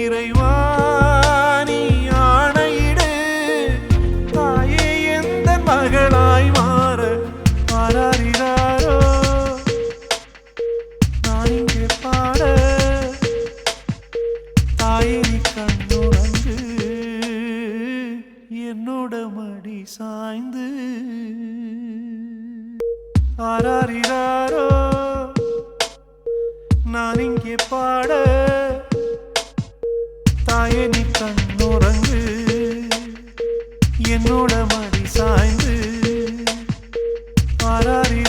இறைவா நீ ஆணையிடு தாயே எந்த மகளாய் மாற ஆராரிராரோ நான் இங்கே பாட தாயே நீ கண்ணுறங்கு என்னோட மடி சாய்ந்து ஆராரிராரோ நான் இங்கே பாட தாயே நீ கண்ணுறங்கு என்னோட மடி சாய்ந்து ஆராரி